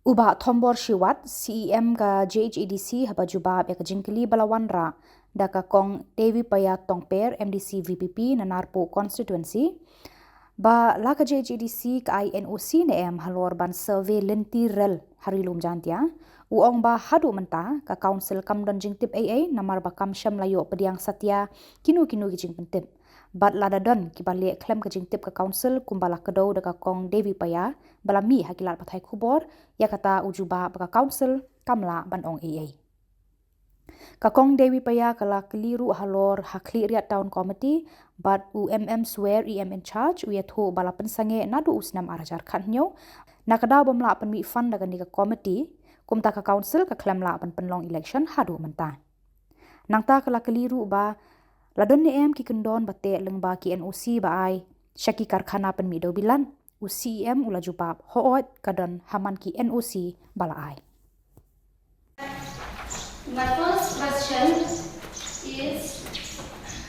Uba Thombor Shiwat, CEM ka JHEDC haba jubab ya ka jingkili balawan ra da ka kong Devi Paya Tongper MDC VPP na Narpo constituency ba la ka JHEDC ka INOC na halor ban survey lenti rel harilum jantia uong ba hadu menta ka council kamdon jingtip AA namar ba kamsham layo pediang satya kinu gijing pentip bat lada don ki balik klem ka jingtip ka council kumbala kedo da ka kong Devi Paya balami hakilat pathai kubor ya kata ujuba baka council kamla banong AA kakong Dewi Paya kala keliru halor hakli riat town committee but UMM swear EM in charge uyatho bala pensange nadu usnam arajar khanyo nakada bomla penmi fund daga ni ka committee kumta ka council ka klemla penlong election hadu menta nangta kala keliru ba ladon ni em ki kendon bate lengba ki NOC ba ai syaki karkhana penmi do bilan UCM ula jubab hoot kadon haman ki NOC bala ai. My first question is,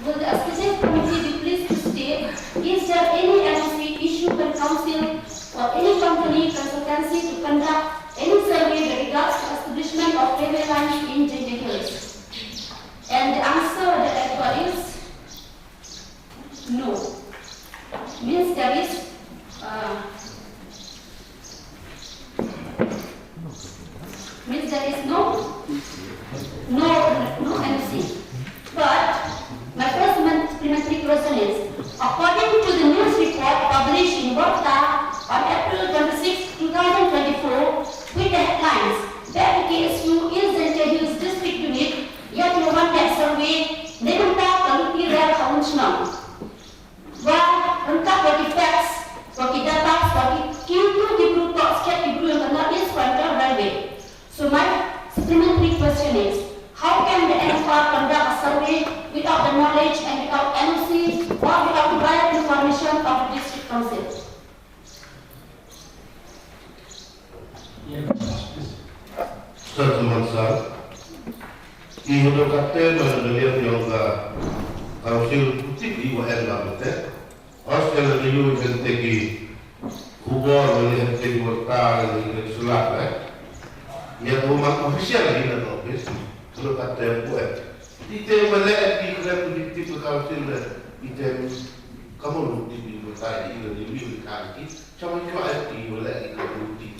will the associate committee be pleased to state, is there any NOC issued by council or any company consultancy to conduct any survey that regards the establishment of railway lines in JJ Hills? And the answer that I got is no. Means there is no NOC. But my first supplementary question is, according to the news report published in Warta on April 26, 2024, with the headlines, that KSU is the Hills District Unit, yet no one can survey, they don't talk a little rare Haunchna. Well, don't talk what the facts, what the data, what the Q2, the blue talks, get the blue and not is quantum railway. So my supplementary question is, how can the NFR conduct a survey without the knowledge and without NOC or without the direct information of the district council? Teman-teman, ini udah kata mengenai yang council putih di WN lah, Australia dulu yang tegi kubur yang tegi berkah yang sulap, yang rumah official lagi nak office. Kalau kata buat, kita melihat di kerana politik council kita kamu nanti di bertai di lebih kali, cuma cuma di melihat di politik.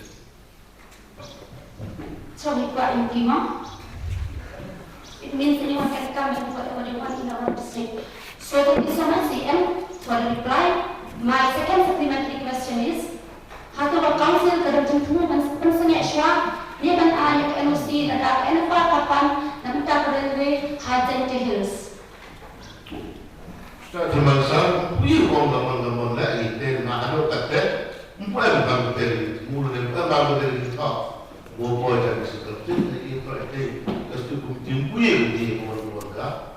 So we got in Kima. It means anyone can come and whatever they want in our district. So thank you so much, CM, for the reply. My second supplementary question is, how to council kadang jumpa pensengnya syah dia kan ayat NOC ada NFA kapan nanti railway Hajan Hills. Teman saya, ini orang lagi, dia nak ada kata, bukan bang dari mula dari bang dari top, bawa jadi seperti ini pasti kumtim punya di orang-orang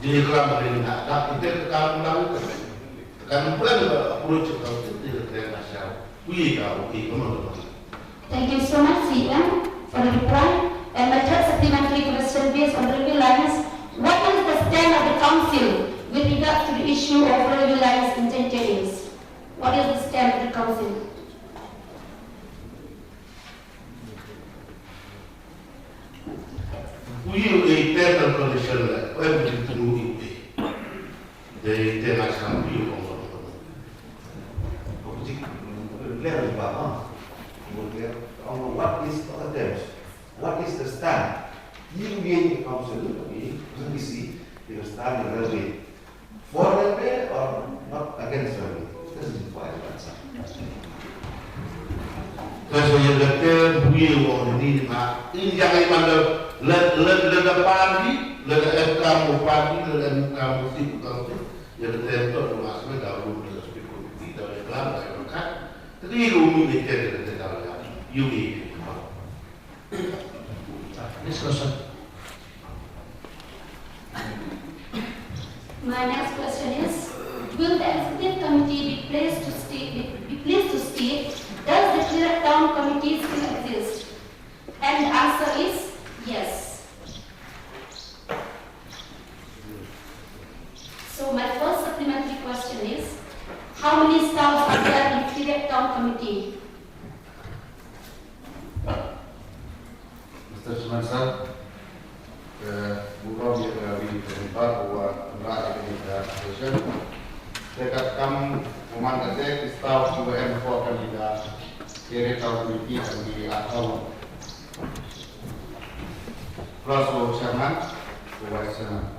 dia kelam dari nak tak kita kelam lalu kan bukan approach kalau kita tidak nasional punya kau ini Thank you so much, CM, for the reply. And my third supplementary question based on railway lines, what is the stand of the council with regard to the issue of railway lines in Hills? What is the stand of the council? We internal condition everything we the international view of what is the attempts? What is the stand? Union Council, we see the stand in railway. For railway or not against railway? This is why I answer. Kasi yung kata buye orang ini ini jangan mana lega pagi, lega FK mau pagi, lega MK mau sibuk kalau tu, yang kata itu masuknya dalam lega spekulasi dalam kelam dalam kan, tapi rumit ni kita dalam Yudi. Next question. My next question is, will the executive committee be pleased to state, does the Clear Town Committee still exist? And the answer is yes. So my first supplementary question is, how many staff are there in Clear Town Committee? semasa bukan dia dari tempat bahwa mereka tidak sosial. Dekat kamu memandang saya istau juga yang fokus juga kiri tahu politik di atau Rasul Syaman, buat sana.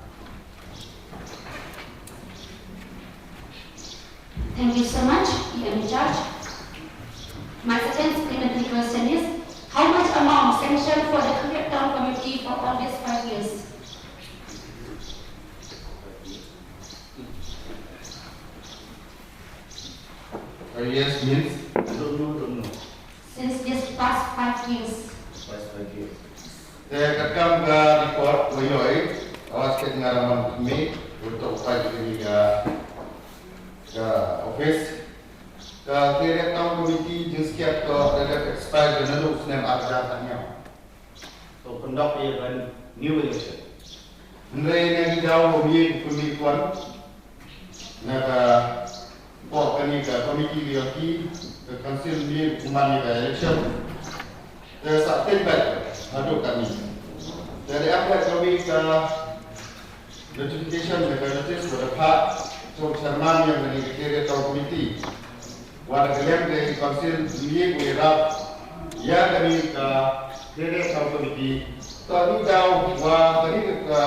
Thank you so much, Ian Judge. My second supplementary question is, how much amount sanctioned for the Career Town Committee for all these 5 years? Yes means don't know. Since this past 5 years. Saya akan ke report Boyoi, awas pengalaman kami untuk upaya ini ke office. Ke kira tahun komiti jengsiap ke ada expire dan lalu senam arjatanya. So conduct a new election. Mereka yang jauh pemilihan, naga pok kami ke komiti lagi ke council ni kumani ke election. Ke saat tempat aduk kami. Dari apa kami ke notification mereka notice berapa so chairman yang menjadi tahun komiti. Wadah kalian dari council ni berap ya kami ke kira tahun komiti. Tadi jauh wah tadi ke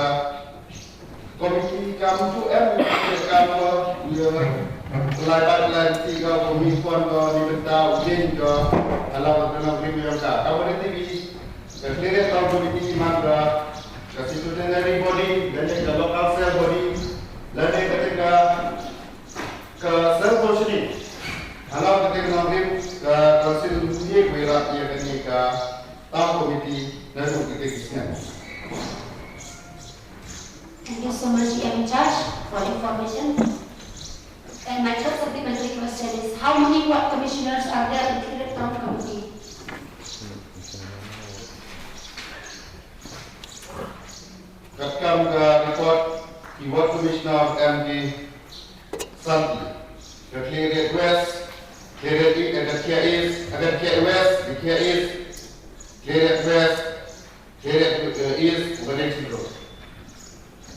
komiti kamu tu kamu Pelai tiga pemilihan ke dibentak ujian ke alam dalam pribadi kamu nanti di kira tahun komiti mana ke constitutional body dan ke local cell body dan ketika ke cell position alam ketika nanti ke council dia berat ia kini ke tahun komiti dan kita kisahnya. Thank you so much, Ian Judge, for information. And my third supplementary question is, how many ward commissioners are there in Career Town Committee? Rekam ke report di Ward Commissioner MD Santi. The Clear West, Clear East, ada Clear East, ada Clear West, the Clear East, Clear West, Clear East, Bukan Cedro.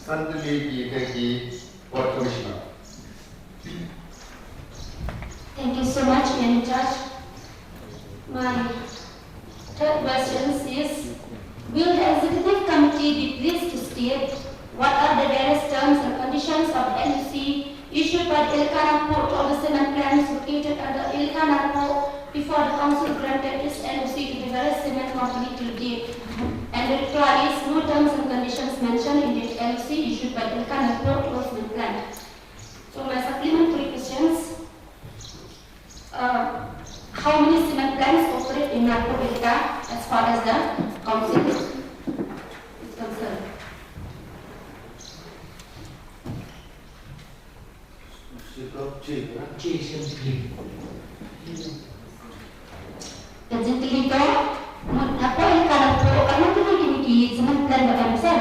Santi di Ward Commissioner. Thank you so much, Ian Judge. My third question is, will the executive committee be pleased to state what are the various terms and conditions of NUC issued by the Ilkan Port of the cement plants located under Ilkan Port before the council granted its NOC to the various cement company till date? And the reply is, no terms and conditions mentioned in the NOC issued by the Ilkan Port or cement plant. So my supplementary questions. How many cement plants operate in Narko Delta as far as the council is concerned? Kajian kelima, apa yang kadang pro karena tu lagi cement plant bagian besar.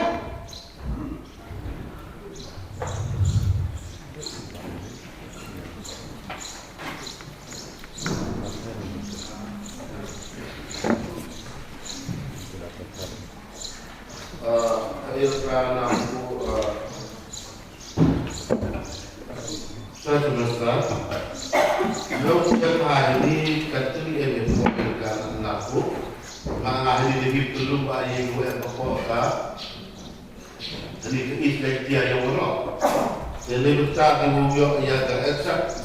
Saya semesta, lo setiap hari kecil yang difokuskan anakku, mengakhiri lebih dulu bayi gue yang berkota, jadi istilah dia yang berok, jadi besar di bumi yang tereksak,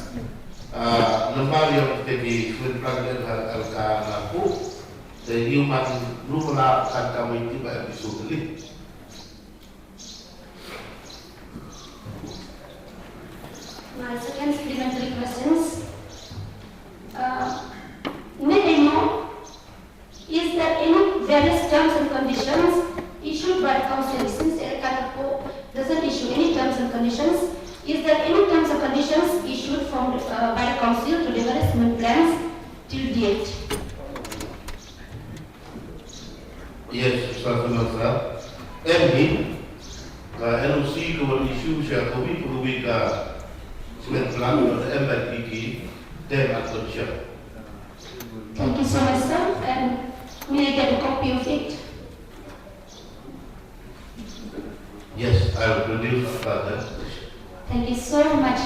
lembar yang jadi sebenarnya alka anakku, jadi human lupa kata itu baik disuruh. My second supplementary questions. May I know, is there any various terms and conditions issued by the council? Since Elkanapo doesn't issue any terms and conditions, is there any terms and conditions issued from by the council to the various cement plants till date? Yes, satu masa. MD, NOC kemudian isu siapa perlu kita cement plant atau MBTG dan atau Thank you so much, sir. And may I get a copy of it? I will produce after that. Thank you so much,